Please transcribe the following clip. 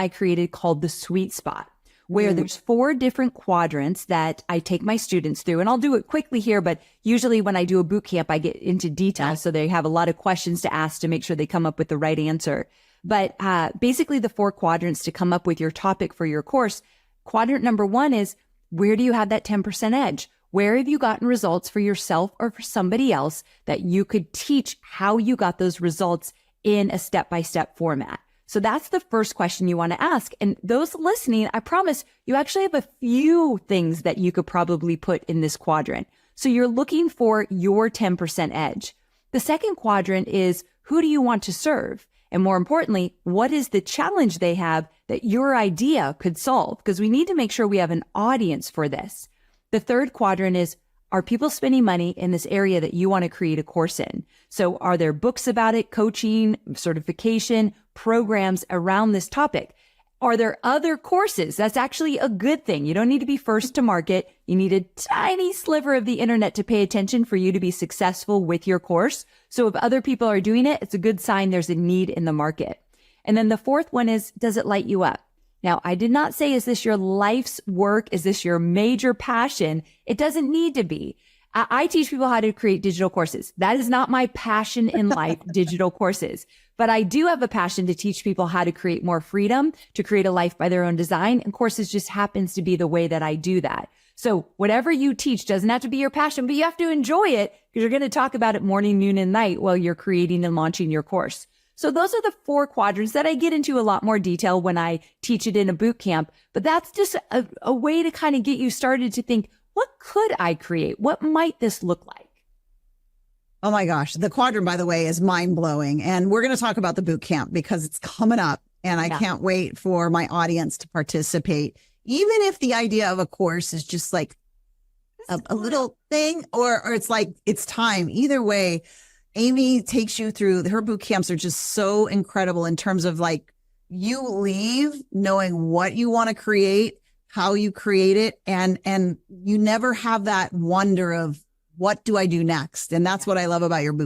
I created called the sweet spot, where there's 4 different quadrants that I take my students through. And I'll do it quickly here, but usually when I do a boot camp, I get into detail. So they have a lot of questions to ask to make sure they come up with the right answer. But basically the 4 quadrants to come up with your topic for your course. Quadrant number 1 is, where do you have that 10% edge? Where have you gotten results for yourself or for somebody else that you could teach how you got those results in a step-by-step format? So that's the first question you want to ask. And those listening, I promise you actually have a few things that you could probably put in this quadrant. So you're looking for your 10% edge. The second quadrant is, who do you want to serve? And more importantly, what is the challenge they have that your idea could solve? Because we need to make sure we have an audience for this. The third quadrant is, are people spending money in this area that you want to create a course in? So are there books about it, coaching, certification, programs around this topic? Are there other courses? That's actually a good thing. You don't need to be first to market. You need a tiny sliver of the internet to pay attention for you to be successful with your course. So if other people are doing it, it's a good sign there's a need in the market. And then the fourth one is, does it light you up? Now, I did not say, is this your life's work? Is this your major passion? It doesn't need to be. I teach people how to create digital courses. That is not my passion in life, digital courses. But I do have a passion to teach people how to create more freedom, to create a life by their own design. And courses just happens to be the way that I do that. So whatever you teach doesn't have to be your passion, but you have to enjoy it because you're going to talk about it morning, noon, and night while you're creating and launching your course. So those are the 4 quadrants that I get into a lot more detail when I teach it in a boot camp. But that's just a way to kind of get you started to think, what could I create? What might this look like? Oh my gosh. The quadrant, by the way, is mind blowing. And we're going to talk about the boot camp because it's coming up and I can't wait for my audience to participate. Even if the idea of a course is just like a little thing or it's like, it's time. Either way, Amy takes you through, her boot camps are just so incredible in terms of like, you leave knowing what you want to create, how you create it, and you never have that wonder of what do I do next? And that's what I love about your boot